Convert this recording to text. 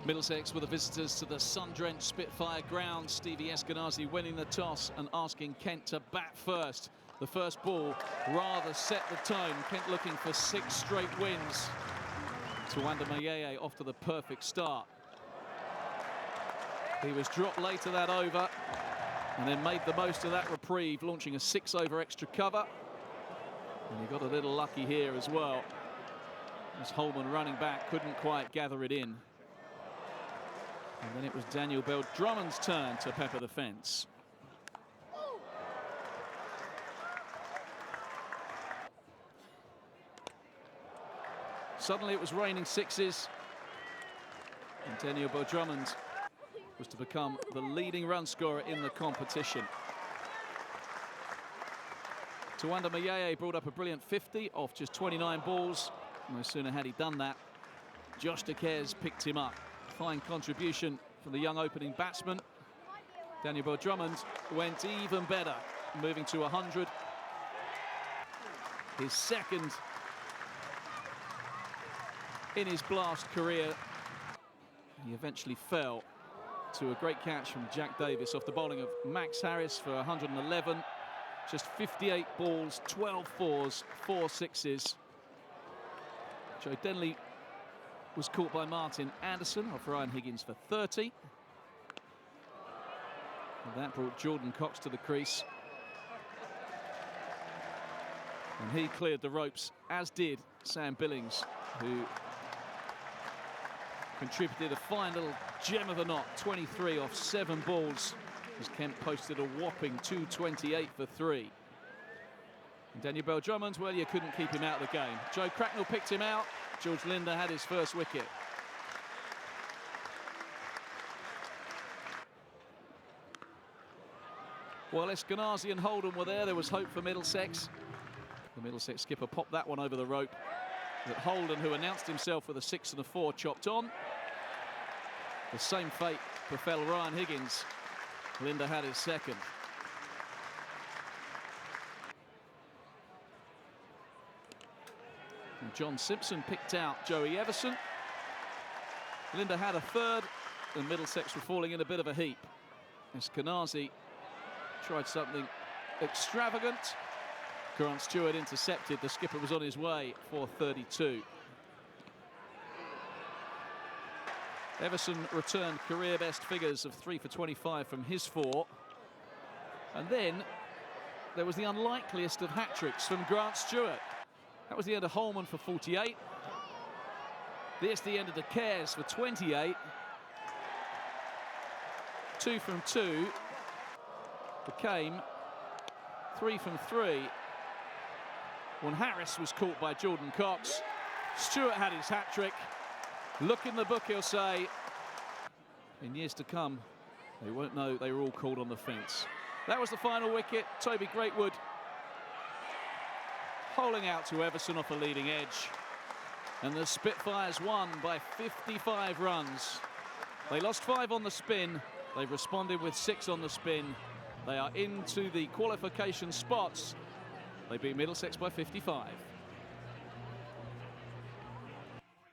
Middlesex were the visitors to the sun-drenched Spitfire ground. Stevie Eskenazi winning the toss and asking Kent to bat first. The first ball rather set the tone. Kent looking for 6 straight wins. Tawanda Mayeye off to the perfect start. He was dropped later that over and then made the most of that reprieve, launching a 6-over extra cover. And he got a little lucky here as well, as Holman running back couldn't quite gather it in. And then it was Daniel Bell-Drummond's turn to pepper the fence. Suddenly it was raining sixes, and Daniel Bell-Drummond was to become the leading run scorer in the competition. Tawanda Mayeye brought up a brilliant 50 off just 29 balls. No sooner had he done that, Josh Dequez picked him up. Fine contribution from the young opening batsman. Daniel Bell-Drummond went even better, moving to 100. His second in his blast career. He eventually fell to a great catch from Jack Davis off the bowling of Max Harris for 111. Just 58 balls, 12 fours, 4 sixes. Joe Denley was caught by Martin Anderson off Ryan Higgins for 30. And that brought Jordan Cox to the crease. And he cleared the ropes, as did Sam Billings, who contributed a fine little gem of a knot, 23 off 7 balls, as Kent posted a whopping 228 for 3. And Daniel Bell-Drummond, well, you couldn't keep him out of the game. Joe Cracknell picked him out. George Linder had his first wicket. While Eskenazi and Holden were there was hope for Middlesex. The Middlesex skipper popped that one over the rope. But Holden, who announced himself with a 6 and a 4, chopped on. The same fate befell Ryan Higgins. Linder had his second. And John Simpson picked out Joey Everson. Linder had a third, and Middlesex were falling in a bit of a heap. Eskenazi tried something extravagant. Grant Stewart intercepted. The skipper was on his way for 32. Everson returned career best figures of 3 for 25 from his 4. And then there was the unlikeliest of hat-tricks from Grant Stewart. That was the end of Holman for 48. This the end of Dequez for 28. 2 from 2 became 3 from 3 when Harris was caught by Jordan Cox. Stewart had his hat-trick. Look in the book, he'll say. In years to come, they won't know they were all called on the fence. That was the final wicket. Toby Greatwood holing out to Everson off a leading edge. And the Spitfires won by 55 runs. They lost 5 on the spin. They've responded with 6 on the spin. They are into the qualification spots. They beat Middlesex by 55.